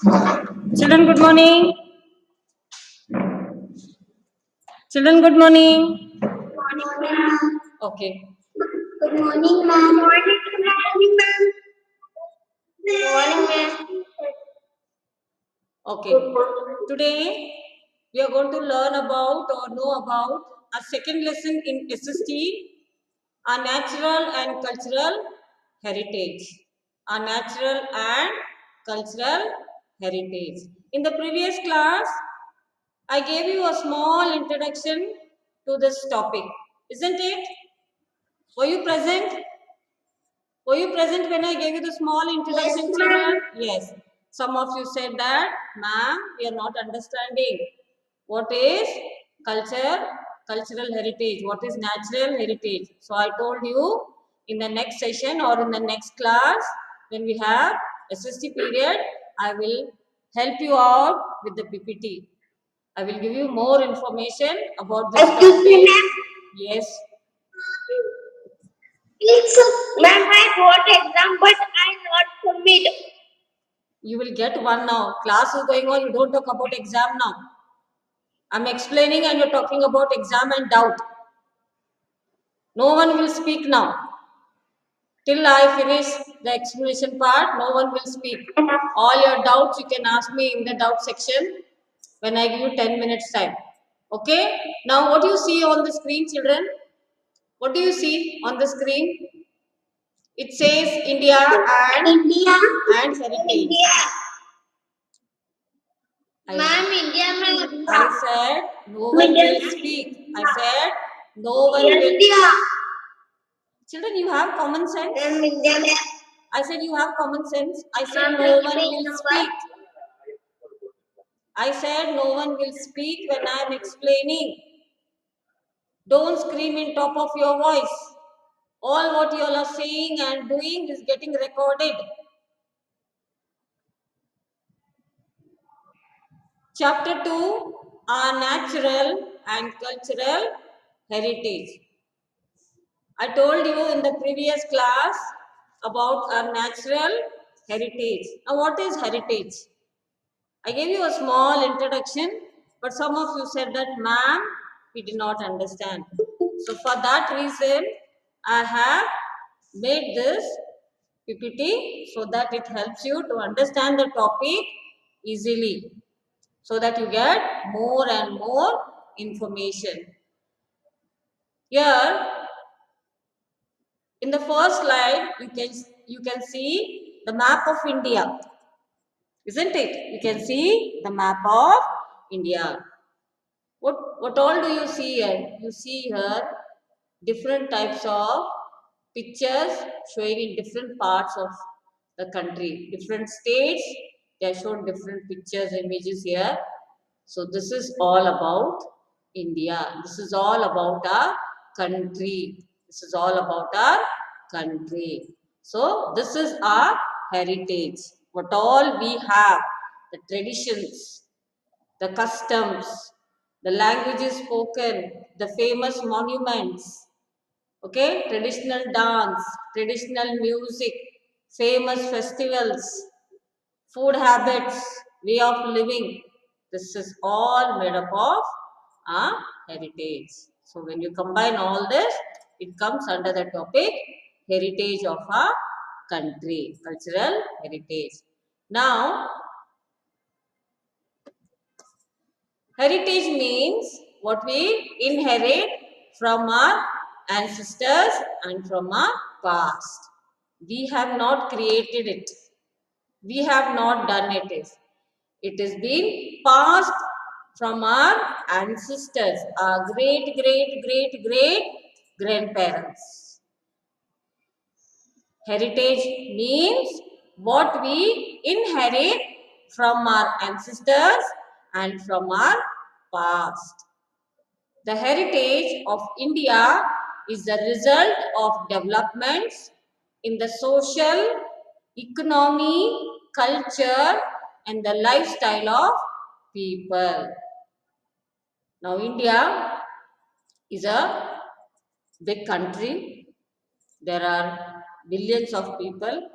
Children, good morning. Children, good morning. Morning, Okay. good morning, ma'am. Good morning, ma'am. Good morning, ma'am. Okay. Good morning. Today we are going to learn about or know about a second lesson in SST, our natural and cultural heritage. Our natural and cultural heritage. In the previous class, I gave you a small introduction to this topic, isn't it? Were you present? Were you present when I gave you the small introduction, Yes, children? ma'am. Yes. Some of you said that, ma'am, we are not understanding. What is culture, cultural heritage? What is natural heritage? So I told you in the next session or in the next class, when we have SST period, I will help you out with the PPT. I will give you more information about this Excuse me, topic. ma'am. Yes. Please, ma'am, I got exam, but I not submit. You will get one now. Class is going on. You don't talk about exam now. I'm explaining and you're talking about exam and doubt. No one will speak now. Till I finish the explanation part, no one will speak. All your doubts you can ask me in the doubt section when I give you 10 minutes time. Okay? Now what do you see on the screen, children? What do you see on the screen? It says India India. and heritage. India. I, Ma'am, India, ma'am. I said no one India. will speak. I said no one will. India. Children, you have common sense. Ma'am, India, ma'am. I said you have common sense. I said Ma'am, no please one page will number. speak. I said no one will speak when I am explaining. Don't scream in top of your voice. All what you all are saying and doing is getting recorded. Chapter 2, our natural and cultural heritage. I told you in the previous class about our natural heritage. Now what is heritage? I gave you a small introduction, but some of you said that, ma'am, we did not understand. So for that reason, I have made this PPT so that it helps you to understand the topic easily, so that you get more and more information. Here, in the first slide, you can see the map of India, isn't it? You can see the map of India. What all do you see here? You see here different types of pictures showing in different parts of the country. Different states, they are shown different pictures, images here. So this is all about India. This is all about our country. This is all about our country. So this is our heritage. What all we have, the traditions, the customs, the languages spoken, the famous monuments, okay, traditional dance, traditional music, famous festivals, food habits, way of living. This is all made up of our heritage. So when you combine all this, it comes under the topic heritage of our country, cultural heritage. Now, heritage means what we inherit from our ancestors and from our past. We have not created it. We have not done it. It is been passed from our ancestors, our great, great, great, great grandparents. Heritage means what we inherit from our ancestors and from our past. The heritage of India is the result of developments in the social, economy, culture, and the lifestyle of people. Now, India is a big country. There are billions of people.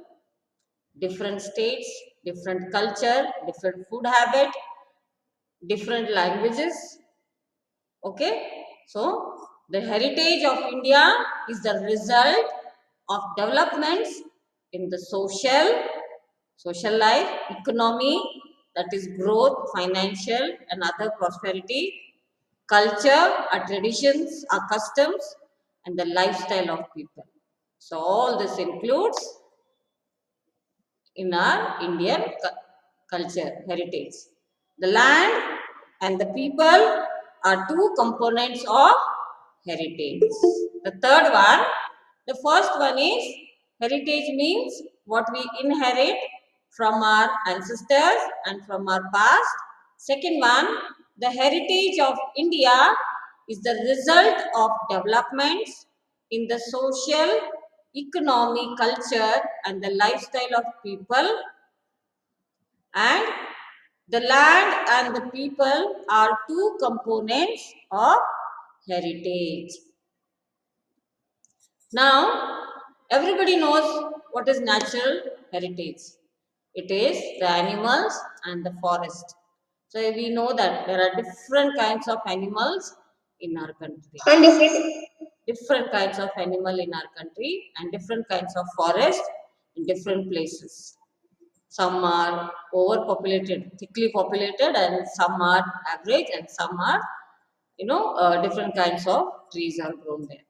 different states, different culture, different food habit, different languages. Okay, so the heritage of India is the result of developments in the social life, economy, that is growth, financial and other prosperity, culture, our traditions, our customs, and the lifestyle of people. So all this includes in our Indian culture heritage. The land and the people are two components of heritage. The third one, the first one is heritage means what we inherit from our ancestors and from our past. Second one, the heritage of India is the result of developments in the social, economic, culture and the lifestyle of people, and the land and the people are two components of heritage. Now, everybody knows what is natural heritage. It is the animals and the forest. So, we know that there are different kinds of animals in our country. And different. Different kinds of animal in our country and different kinds of forest in different places. Some are overpopulated, thickly populated, and some are average, and some are, different kinds of trees are grown there.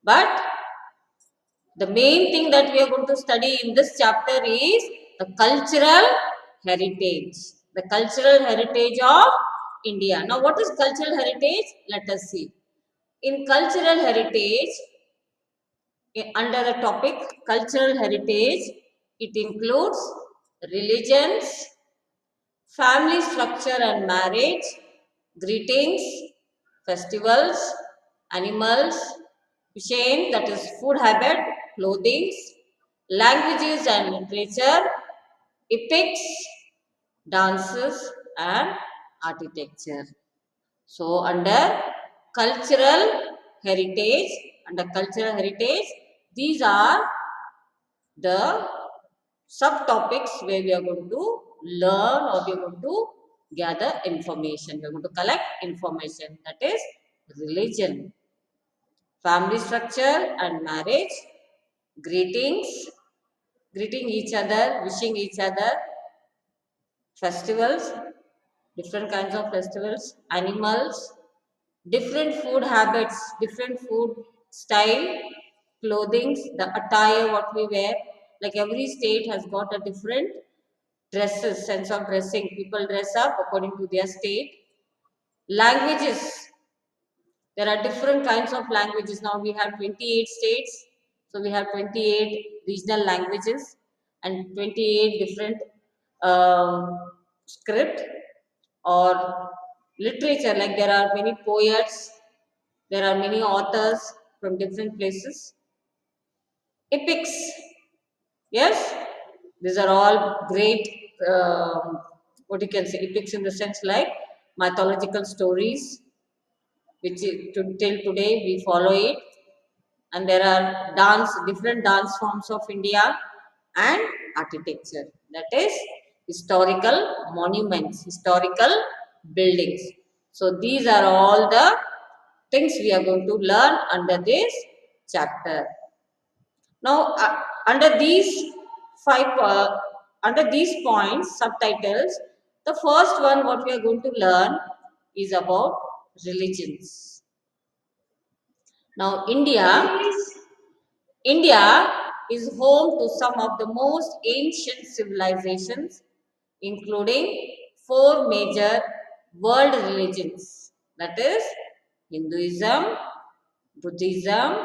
But the main thing that we are going to study in this chapter is the cultural heritage. The cultural heritage of India. Now, what is cultural heritage? Let us see. In cultural heritage, under the topic cultural heritage, it includes religions, family structure and marriage, greetings, festivals, animals, cuisine, that is food habit, clothing, languages and literature, epics, dances and architecture. So cultural heritage, under cultural heritage, these are the subtopics where we are going to learn or we are going to gather information. We are going to collect information, that is religion, family structure and marriage, greetings, greeting each other, wishing each other, festivals, different kinds of festivals, animals, different food habits, different food style, clothing, the attire what we wear. Like every state has got a different dresses, sense of dressing. People dress up according to their state. Languages, there are different kinds of languages. Now we have 28 states, so we have 28 regional languages and 28 different script or literature. Like there are many poets, there are many authors from different places. Epics, yes, these are all great. What you can say, epics in the sense like mythological stories, which till today we follow it. And there are different dance forms of India and architecture, that is historical monuments, historical buildings. So these are all the things we are going to learn under this chapter. Now, under these under these points, subtitles, the first one what we are going to learn is about religions. Now, India is home to some of the most ancient civilizations, including four major world religions, that is Hinduism, Buddhism,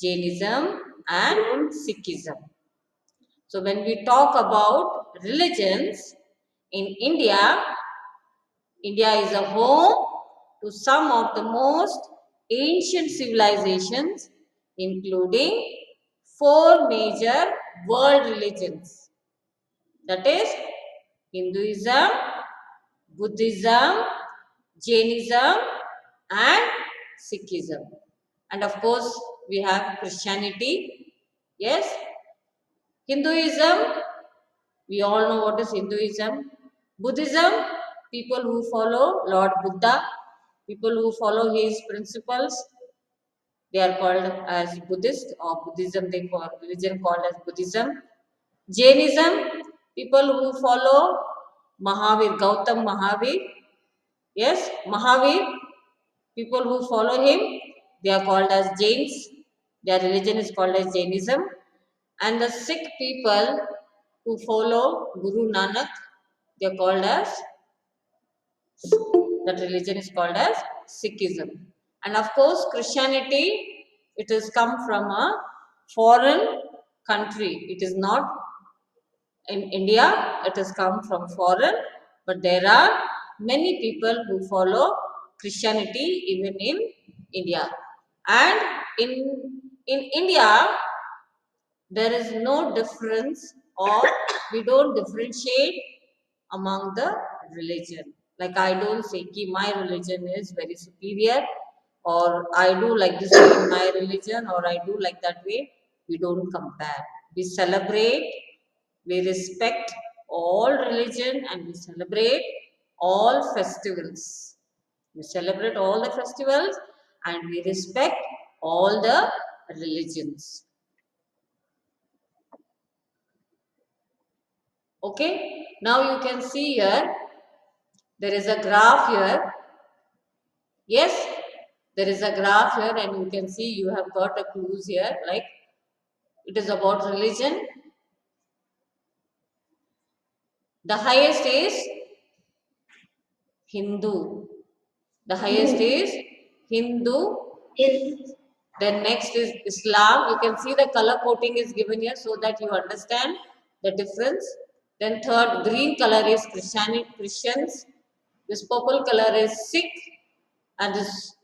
Jainism, and Sikhism. So, when we talk about religions in India, India is a home to some of the most ancient civilizations, including four major world religions, that is Hinduism, Buddhism, Jainism, and Sikhism. And of course, we have Christianity. Yes, Hinduism We all know what is Hinduism. Buddhism, people who follow Lord Buddha, people who follow his principles, they are called as Buddhist, or Buddhism, they call religion called as Buddhism. Jainism, people who follow Mahavir, Gautam Mahavir. Yes, Mahavir, people who follow him, they are called as Jains. Their religion is called as Jainism. And the Sikh people who follow Guru Nanak, they are called as, that religion is called as Sikhism. And of course, Christianity, it has come from a foreign country. It is not in India, it has come from foreign, but there are many people who follow Christianity even in India. And in India, there is no difference, or we don't differentiate among the religion. Like, I don't say ki my religion is very superior, or I do like this way in my religion, or I do like that way. We don't compare. We celebrate, we respect all religion, and we celebrate all festivals. We celebrate all the festivals, and we respect all the religions. Okay, now you can see here, there is a graph here. Yes, there is a graph here, and you can see you have got a clues here, like it is about religion. The highest is Hindu. The highest is Hindu. Yes. Then next is Islam. You can see the color coding is given here so that you understand the difference. Then third, green color is Christians. This purple color is Sikh, and this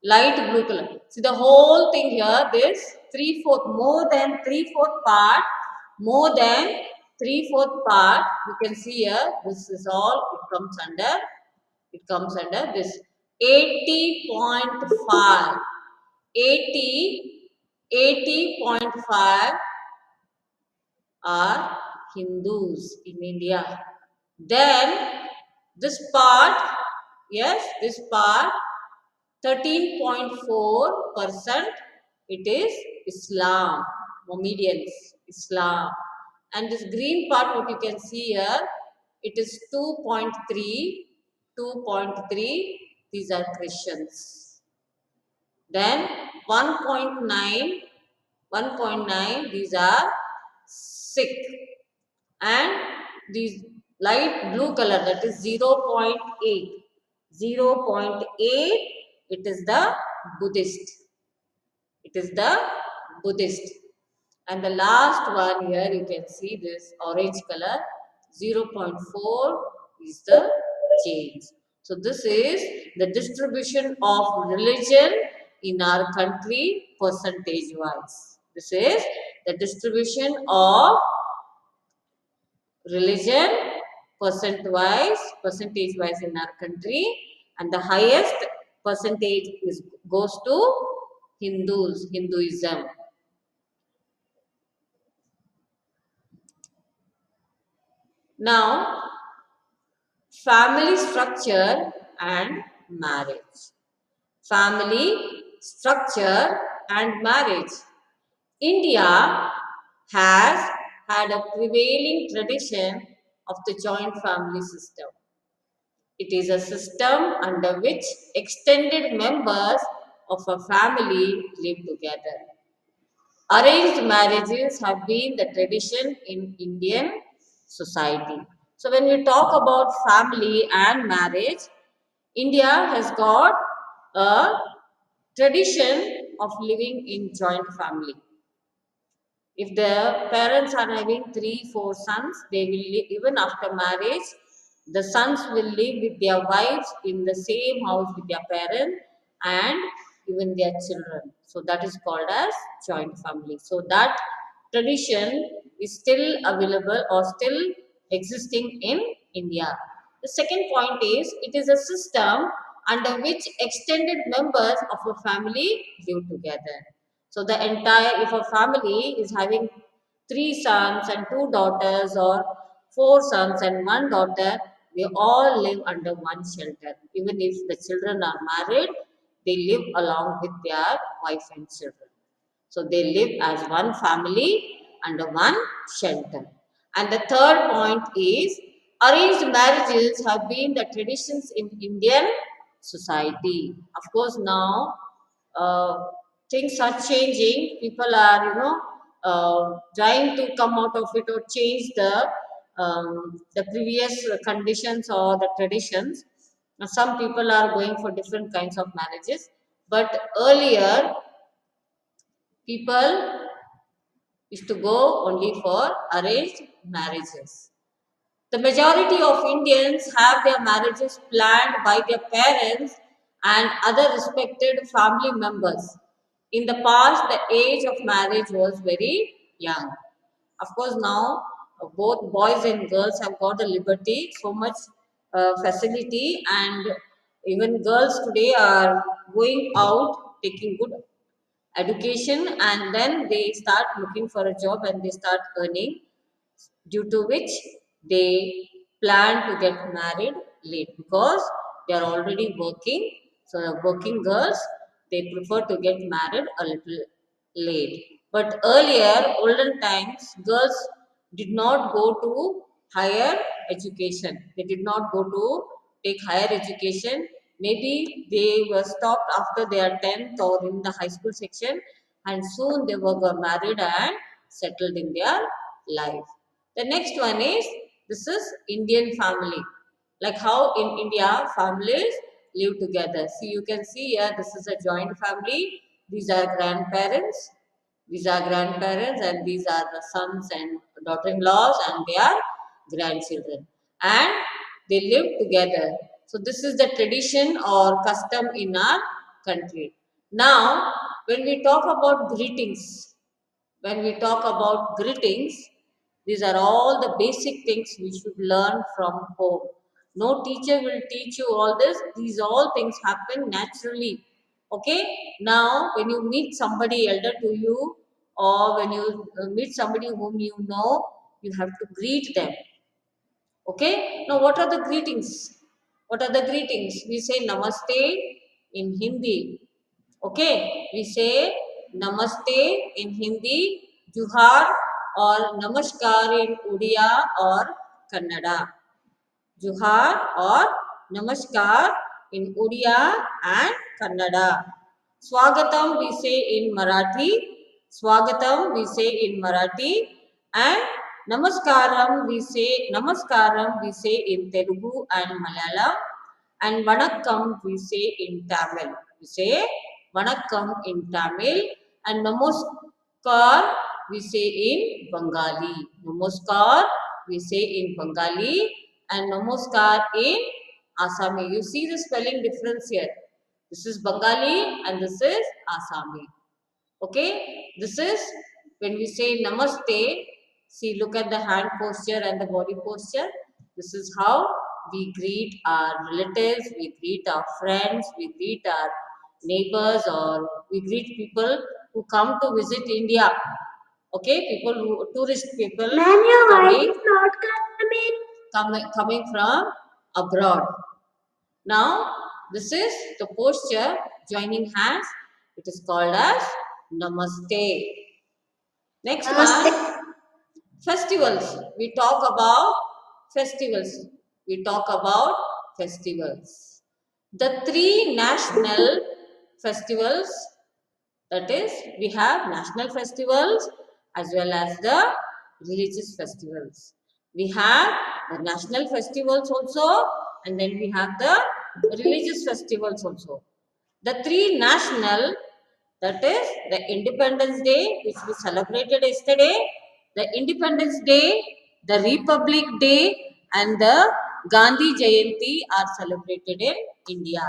light blue color. See the whole thing here, this 3/4, more than 3/4 part, more than 3/4 part, you can see here, this is all, it comes under this 80.5, 80.5 are Hindus in India. Then this part, yes, this part 13.4% it is Islam, Mohammedans, Islam. And this green part, what you can see here, it is 2.3, 2.3, these are Christians. Then 1.9, 1.9, these are Sikh. And these light blue color, that is 0.8, 0.8, it is the Buddhist. It is the Buddhist. And the last one here, you can see this orange color, 0.4 is the Jains. So this is the distribution of religion in our country percentage wise. This is the distribution of religion percentage wise in our country, and the highest percentage is goes to Hinduism. Now, family structure and marriage. Family structure and marriage. India has had a prevailing tradition of the joint family system. It is a system under which extended members of a family live together. Arranged marriages have been the tradition in Indian society. So, when we talk about family and marriage, India has got a tradition of living in joint family. If the parents are having 3, 4 sons, they will live, even after marriage, the sons will live with their wives in the same house with their parents and even their children. So that is called as joint family. So that tradition is still available or still existing in India. The second point is, it is a system under which extended members of a family live together. So the entire, if a family is having 3 sons and 2 daughters or 4 sons and 1 daughter, they all live under one shelter. Even if the children are married, they live along with their wife and children. So they live as one family under one shelter. And the third point is arranged marriages have been the traditions in Indian society. Of course, now uh, things are changing. People are, trying to come out of it or change the previous conditions or the traditions. Some people are going for different kinds of marriages, but earlier people is to go only for arranged marriages. The majority of Indians have their marriages planned by their parents and other respected family members. In the past, the age of marriage was very young. Of course, now both boys and girls have got the liberty, so much facility, and even girls today are going out taking good education, and then they start looking for a job and they start earning, due to which they plan to get married late because they are already working. So the working girls, they prefer to get married a little late. But earlier olden times, girls did not go to higher education. They did not go to take higher education. Maybe they were stopped after their 10th or in the high school section, and soon they were got married and settled in their life. The next one is, this is Indian family. Like how in India families live together. See, you can see here, this is a joint family. These are grandparents. These are grandparents, and these are the sons and daughter-in-laws and their grandchildren. And they live together. So this is the tradition or custom in our country. Now, when we talk about greetings, when we talk about greetings, these are all the basic things we should learn from home. No teacher will teach you all this. These all things happen naturally. Okay? Now, when you meet somebody elder to you, or when you meet somebody whom you know, you have to greet them. Okay? Now, what are the greetings? What are the greetings? We say namaste in Hindi. Okay? We say namaste in Hindi, juhar or namaskar in Odia or Kannada. Juhar or Namaskar in Odia and Kannada. Swagatam we say in Marathi. Swagatam we say in Marathi. And Namaskaram we say in Telugu and Malayalam. And Vanakkam we say in Tamil. We say Vanakkam in Tamil. And Namaskar we say in Bengali. Namaskar we say in Bengali, and Namaskar in Assami. You see the spelling difference here. This is Bengali and this is Assami. Okay, this is when we say Namaste. See, look at the hand posture and the body posture. This is how we greet our relatives, we greet our friends, we greet our neighbors, or we greet people who come to visit India. Okay, people who tourist people Ma'am, your voice coming is not coming. coming from abroad. Now, this is the posture, joining hands. It is called as Namaste. Next Namaste. one, festivals. We talk about festivals. We talk about festivals. The three national festivals, that is, we have national festivals as well as the religious festivals. We have the national festivals also, and then we have the religious festivals also. The three national, that is the Independence Day, which we celebrated yesterday, the Independence Day, the Republic Day, and the Gandhi Jayanti are celebrated in India.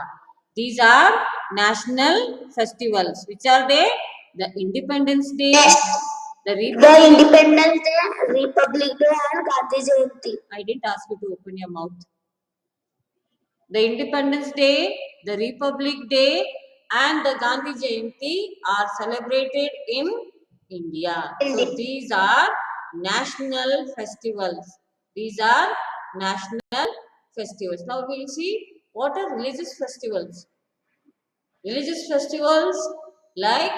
These are national festivals. Which are they? The Independence Day, the The Republic. Independence Day, Republic Day, and Gandhi Jayanti. I didn't ask you to open your mouth. The Independence Day, the Republic Day, and the Gandhi Jayanti are celebrated in India. So India. these are national festivals. These are national festivals. Now we will see what are religious festivals. Religious festivals like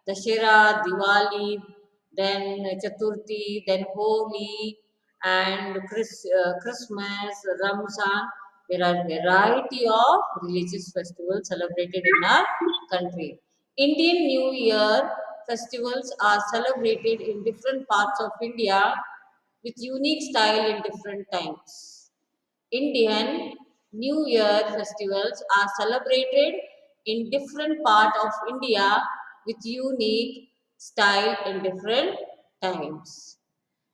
Dashera, Diwali, then Chaturthi, then Holi, and Christmas, Ramzan. There are variety of religious festivals celebrated in our country. Indian New Year festivals are celebrated in different parts of India with unique style in different times. Indian New Year festivals are celebrated in different part of India with unique style in different times.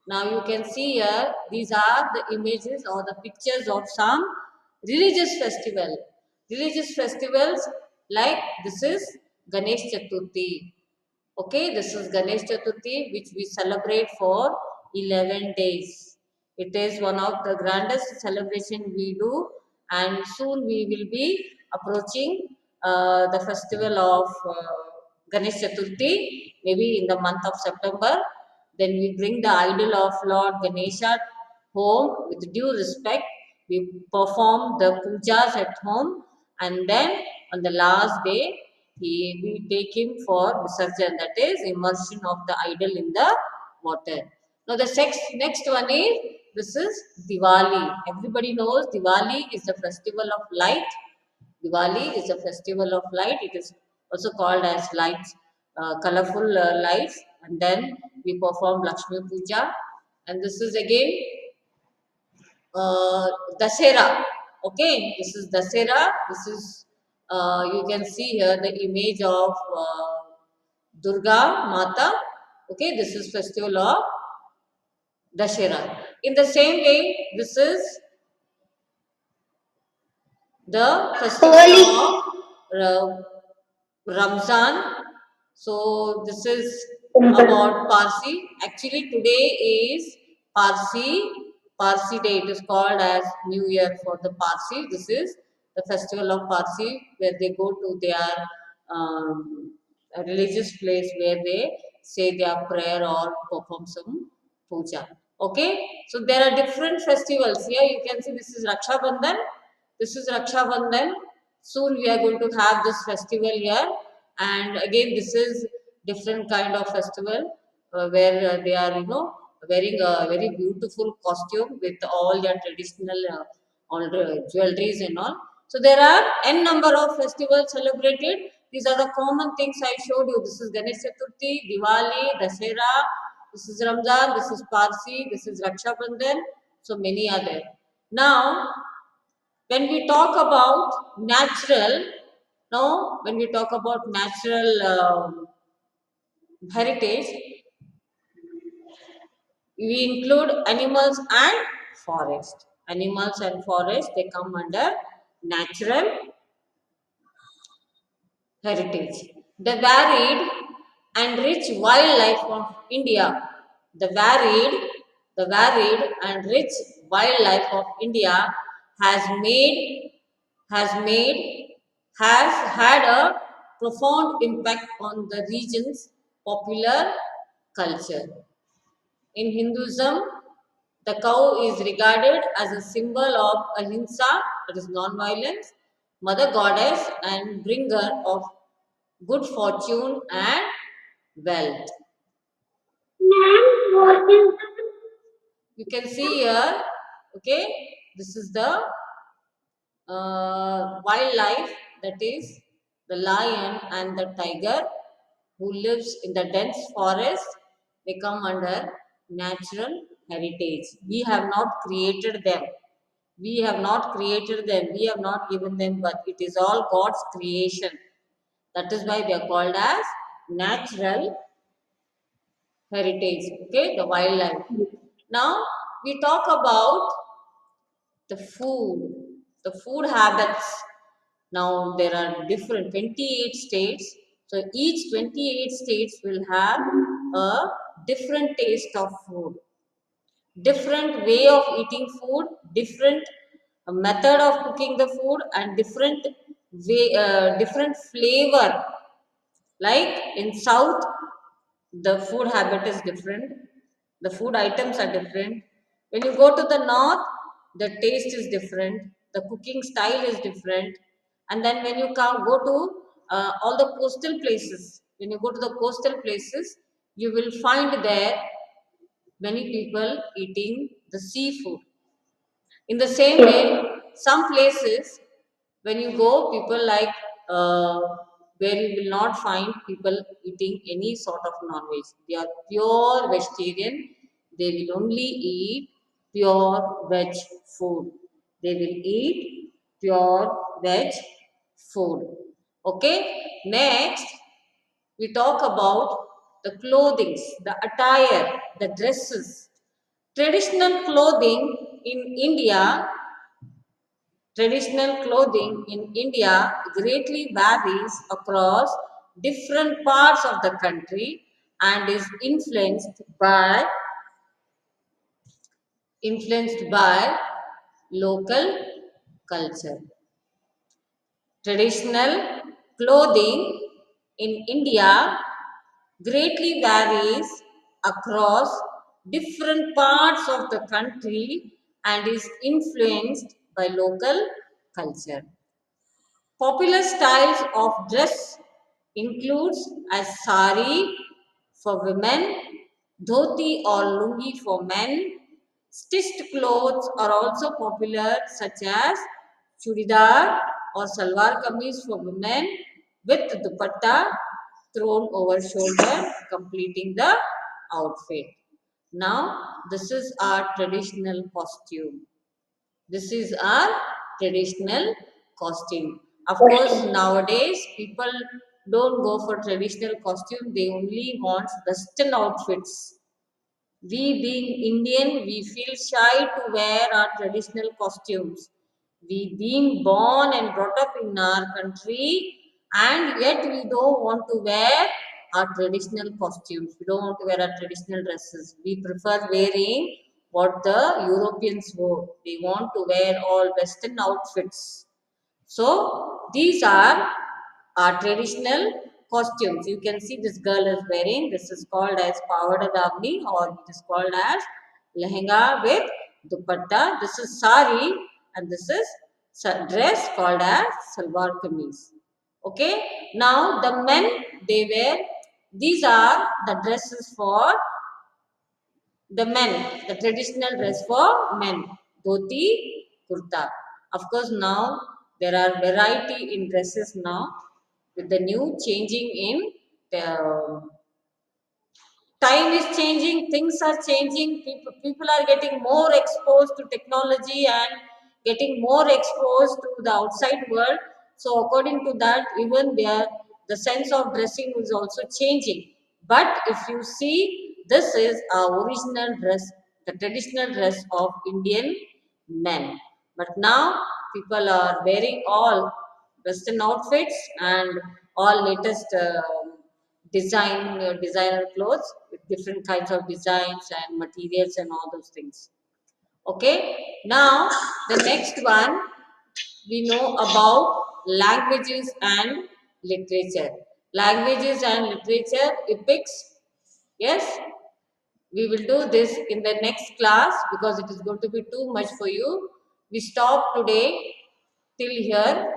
Now you can see here, these are the images or the pictures of some religious festival. Religious festivals like this is Ganesh Chaturthi. Okay, this is Ganesh Chaturthi, which we celebrate for 11 days. It is one of the grandest celebration we do, and soon we will be approaching the festival of Ganesh Chaturthi, maybe in the month of September. Then we bring the idol of Lord Ganesha home with due respect. We perform the pujas at home, and then on the last day, we take him for Visarjan, that is immersion of the idol in the water. Now the next one is, this is Diwali. Everybody knows Diwali is the festival of light. Diwali is a festival of light. It is also called as lights, colorful lights. And then we perform Lakshmi Puja. And this is again Dasera. Okay, this is Dasera. This is, you can see here the image of Durga Mata. Okay, this is festival of Dashera. In the same way, this is the festival Holi. of Ramzan. So this is about Parsi. Actually, today is Parsi Day. It is called as New Year for the Parsi. This is the festival of Parsi, where they go to their a religious place where they say their prayer or perform some puja. Okay, so there are different festivals. Here you can see this is Raksha Bandhan. This is Raksha Bandhan. Soon we are going to have this festival here, and again this is different kind of festival where they are, you know, wearing a very beautiful costume with all their traditional all the jewelries and all. So there are n number of festivals celebrated. These are the common things I showed you. This is Ganesh Chaturthi, Diwali, Dasera. This is Ramzan. This is Parsi. This is Raksha Bandhan. So many are there. Now when we talk about natural, no, when we talk about natural heritage, we include animals and forest. Animals and forest, they come under natural heritage. The varied and rich wildlife of India, the varied and rich wildlife of India has made has made has had a profound impact on the region's popular culture. In Hinduism, the cow is regarded as a symbol of ahimsa, that is non-violence, mother goddess and bringer of good fortune and wealth. Ma'am, what is You can see here, okay, this is the wildlife, that is the lion and the tiger who lives in the dense forest. They come under natural heritage. We have not created them. We have not created them. We have not given them, but it is all God's creation. That is why they are called as natural heritage. Okay, the wildlife. Now we talk about the food, the food habits. Now there are different 28 states. So each 28 states will have a different taste of food, different way of eating food, different method of cooking the food, and different way, different flavor. Like in South, the food habit is different. The food items are different. When you go to the north, the taste is different, the cooking style is different. And then when you go to all the coastal places, when you go to the coastal places, you will find there many people eating the seafood. In the same way, some places when you go, people like where you will not find people eating any sort of non-veg. They are pure vegetarian. They will only eat pure veg food. They will eat pure veg food. Okay. Next, we talk about the clothing, the attire, the dresses. Traditional clothing in India Traditional clothing in India greatly varies across different parts of the country and is influenced by local culture. Traditional clothing in India greatly varies across different parts of the country and is influenced by local culture. Popular styles of dress includes as sari for women, dhoti or lungi for men. Stitched clothes are also popular such as chudidar or salwar kameez for women with dupatta thrown over shoulder completing the outfit. Now this is our traditional costume. This is our traditional costume. Of course, nowadays people don't go for traditional costume, they only want Western outfits. We being Indian, we feel shy to wear our traditional costumes. We being born and brought up in our country and yet we don't want to wear our traditional costumes. We don't want to wear our traditional dresses. We prefer wearing what the Europeans wore. They want to wear all Western outfits. So these are our traditional costumes. You can see this girl is wearing. This is called as pavada davni or it is called as lehenga with dupatta. This is sari and this is dress called as salwar kameez. Okay. Now the men they wear. These are the dresses for the men, the traditional dress for men, dhoti, kurta. Of course, now there are variety in dresses now with the new changing in the time is changing, things are changing, people are getting more exposed to technology and getting more exposed to the outside world. So according to that, even the sense of dressing is also changing. But if you see, this is our original dress, the traditional dress of Indian men. But now people are wearing all Western outfits and all latest designer clothes with different kinds of designs and materials and all those things. Okay. Now the next one, we know about languages and literature. Languages and literature, epics. Yes, we will do this in the next class because it is going to be too much for you. We stop today till here.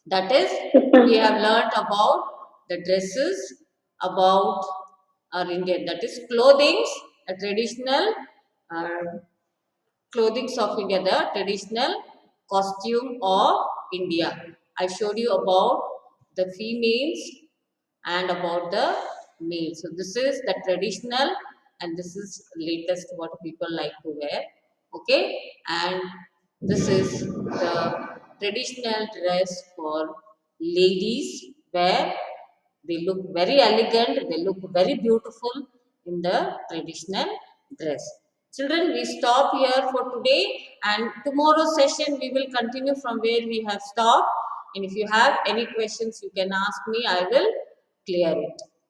That is, we have learnt about the dresses, about our Indian, that is clothing, a traditional uh, clothings of India, the traditional costume of India. I showed you about the females and about the males. So this is the traditional and this is latest what people like to wear. Okay, and this is the traditional dress for ladies where they look very elegant, they look very beautiful in the traditional dress. Children, we stop here for today and tomorrow's session we will continue from where we have stopped. And if you have any questions, you can ask me, I will clear it.